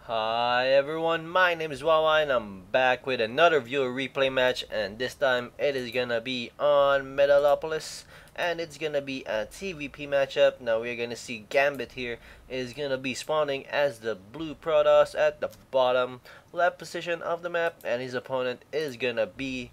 Hi everyone, my name is Wawa and I'm back with another viewer replay match, and this time it is gonna be on Metalopolis and it's gonna be a TVP matchup. Now we're gonna see Gambit here is gonna be spawning as the blue Protoss at the bottom left position of the map, and his opponent is gonna be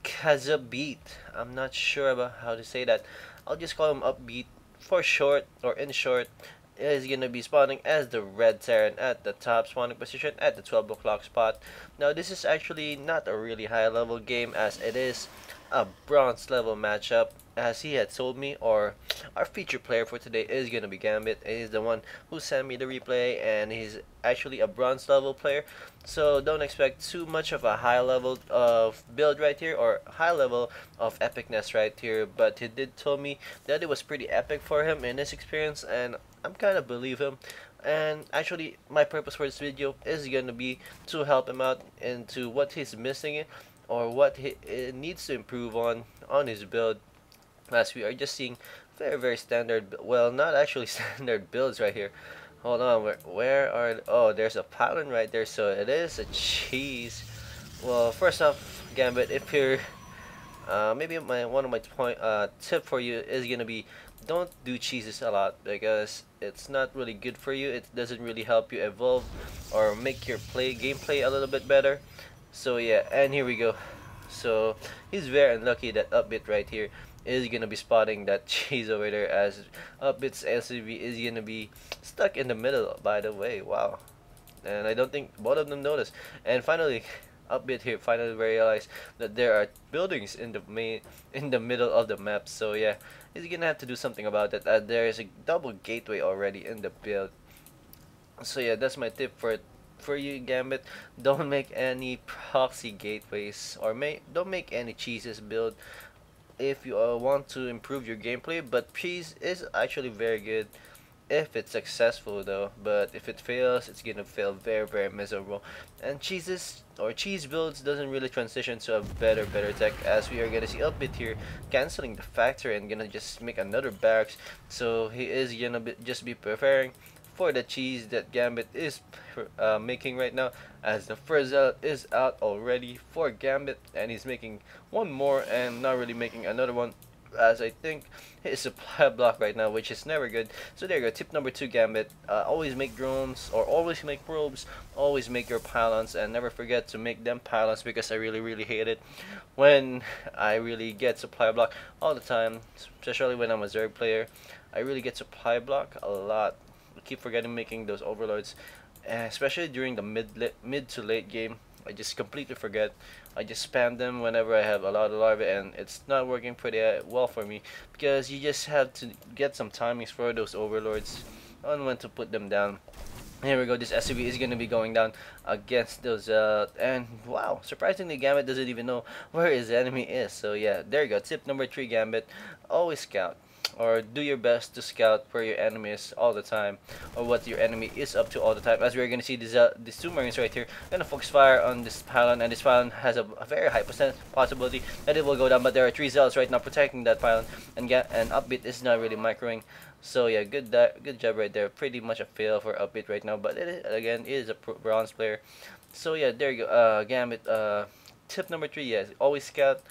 Kazabit. I'm not sure about how to say that. I'll just call him Upbeat for short, or in short. Is going to be spawning as the red Terran at the top spawning position at the 12 o'clock spot. Now this is actually not a really high level game, as it is a bronze level matchup, as he had told me, or our featured player for today is going to be Gambit. He's the one who sent me the replay, and he's actually a bronze level player, so don't expect too much of a high level of build right here, or high level of epicness right here. But he did tell me that it was pretty epic for him in his experience, and I'm kind of believe him. And actually, my purpose for this video is gonna be to help him out into what he's missing, or what he needs to improve on his build, as we are just seeing very standard, well, not actually standard builds right here. Hold on, where are, oh, there's a pattern right there, so it is a cheese. Well, first off, Gambit, if you're maybe one of my tip for you is gonna be, don't do cheeses a lot, because it's not really good for you. It doesn't really help you evolve or make your gameplay a little bit better. So yeah, and here we go. So he's very unlucky that Upbit right here is gonna be spotting that cheese over there, as Upbit's SUV is gonna be stuck in the middle, by the way. Wow. And I don't think both of them noticed. And finally, Upbit here finally realized that there are buildings in the middle of the map. So yeah, he's gonna have to do something about it. There is a double gateway already in the build. So yeah, that's my tip for you, Gambit. Don't make any proxy gateways, or don't make any cheeses build if you want to improve your gameplay. But cheese is actually very good if it's successful though, but if it fails, it's gonna fail very miserable. And cheese builds doesn't really transition to a better tech, as we are gonna see Upbit here canceling the factory and gonna just make another barracks. So he is gonna just be preparing for the cheese that Gambit is making right now, as the first zealot is out already for Gambit, and he's making one more and not really making another one, as I think his supply block right now, which is never good. So there you go. Tip number 2, Gambit. Always make drones, or always make probes, always make your pylons, and never forget to make them pylons, because I really hate it when I really get supply block all the time, especially when I'm a Zerg player. I really get supply block a lot. I keep forgetting making those overlords, especially during the mid to late game. I just completely forget. I just spam them whenever I have a lot of larvae, and it's not working pretty well for me, because you just have to get some timings for those overlords on when to put them down. Here we go. This SUV is going to be going down against those, and wow, surprisingly, Gambit doesn't even know where his enemy is. So yeah, there you go. Tip number 3, Gambit. Always scout, or do your best to scout where your enemy is all the time, or what your enemy is up to all the time. As we're gonna see, these two marines right here gonna focus fire on this pylon, and this pylon has a very high percent possibility that it will go down, but there are 3 zealots right now protecting that pylon, and Upbeat is not really microing. So yeah, good job right there. Pretty much a fail for Upbeat right now, but again, it is a bronze player. So yeah, there you go. Gambit, tip number 3, yes, always scout.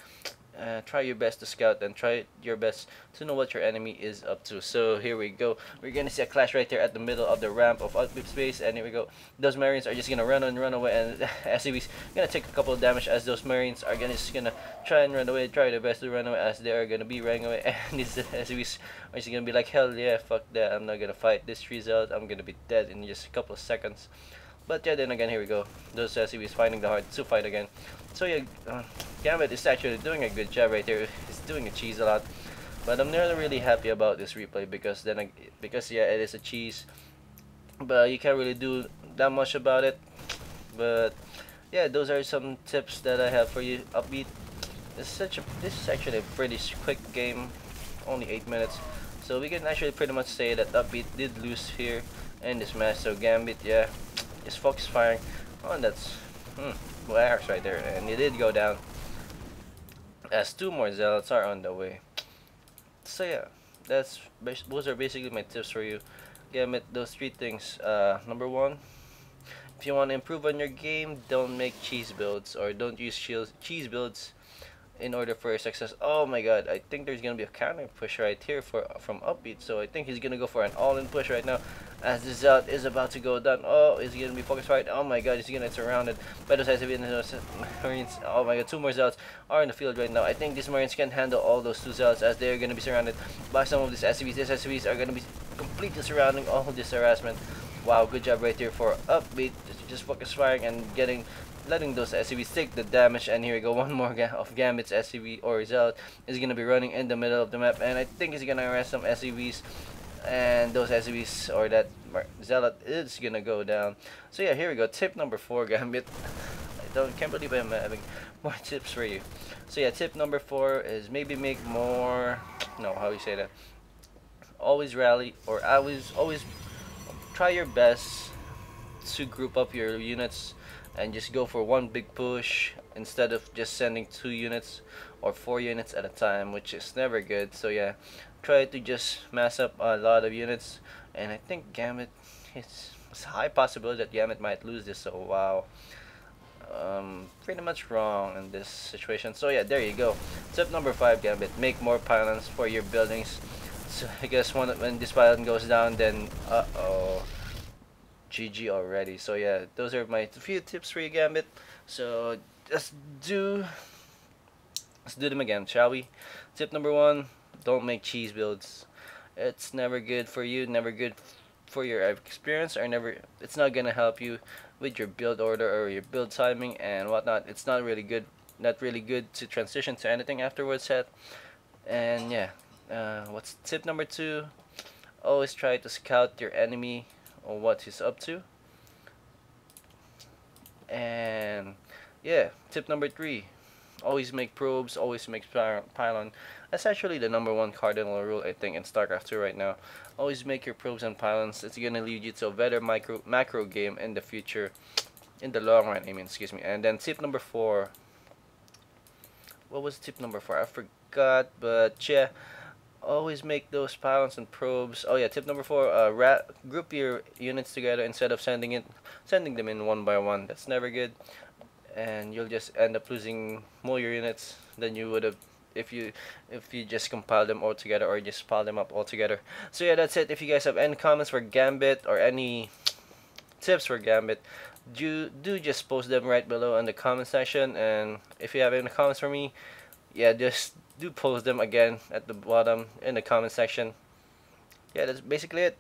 Try your best to scout, and try your best to know what your enemy is up to. So here we go. We're gonna see a clash right there at the middle of the ramp of Upbeat space, and here we go. Those marines are just gonna run away, and SCV's gonna take a couple of damage, as those marines are just gonna try and run away, try their best to run away, as they are gonna be running away, and these SCV's are just gonna be like, hell yeah, fuck that, I'm not gonna fight this result, I'm gonna be dead in just a couple of seconds. But yeah, then again, here we go. Those SCVs finding the hard to fight again. So yeah, Gambit is actually doing a good job right there. He's doing a cheese a lot, but I'm not really happy about this replay, because yeah, it is a cheese, but you can't really do that much about it. But yeah, those are some tips that I have for you, Upbeat. This is actually a pretty quick game, only 8 minutes, so we can actually pretty much say that Upbeat did lose here in this match. So Gambit, yeah, just focus firing on that barracks right there, and it did go down, as 2 more zealots are on the way. So yeah, those are basically my tips for you. Gambit, those 3 things. Number 1, If you want to improve on your game, don't make cheese builds or don't use cheese builds in order for your success. Oh my god, I think there's gonna be a counter push right here from Upbeat, so I think he's gonna go for an all-in push right now as the Zelt is about to go down. Oh, is he gonna be focused right? Oh my god, he's gonna get surrounded by those SCVs and those Marines. Oh my god, 2 more Zelts are in the field right now. I think these Marines can handle all those 2 Zelts as they're gonna be surrounded by some of these SCVs. These SCVs are gonna be completely surrounding all of this harassment. Wow, good job right here for Upbeat. Just focus firing and letting those SCVs take the damage. And here we go, one more of Gambit's SCV or Zealot is gonna be running in the middle of the map, and I think he's gonna arrest some SCVs, and those SCVs or that Zealot is gonna go down. So yeah, here we go. Tip number 4, Gambit. Can't believe I'm having more tips for you. So yeah, tip number 4 is maybe make more. No, how do you say that? Always rally or always try your best to group up your units and just go for one big push instead of just sending 2 units or 4 units at a time, which is never good. So yeah, try to just mass up a lot of units, and I think Gambit, it's a high possibility that Gambit might lose this. So wow, pretty much wrong in this situation. So yeah, there you go. Tip number 5, Gambit, make more pylons for your buildings. So I guess when this pylon goes down, then GG already. So yeah, those are my few tips for you, Gambit. So let's do them again, shall we? Tip number 1, don't make cheese builds. It's never good for you, never good for your experience, or it's not gonna help you with your build order or your build timing and whatnot. It's not really good to transition to anything afterwards yet. And yeah, what's tip number 2? Always try to scout your enemy or what he's up to. And yeah, tip number 3, always make probes, always make pylon. That's actually the number 1 cardinal rule, I think, in Starcraft 2 right now. Always make your probes and pylons. It's gonna lead you to a better macro game in the future, in the long run, I mean, excuse me. And then tip number 4, what was tip number 4? I forgot, but yeah, always make those pylons and probes. Oh yeah, tip number 4, group your units together instead of sending them in one by one. That's never good, and you'll just end up losing more units than you would have if you just compile them all together or just pile them up all together. So yeah, that's it. If you guys have any comments for Gambit or any tips for Gambit, do just post them right below in the comment section. And if you have any comments for me, yeah, just do post them again at the bottom in the comment section. Yeah, that's basically it,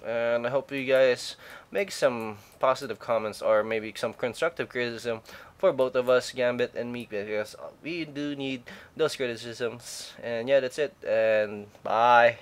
and I hope you guys make some positive comments or maybe some constructive criticism for both of us, Gambit and me, because we do need those criticisms. And yeah, that's it, and bye.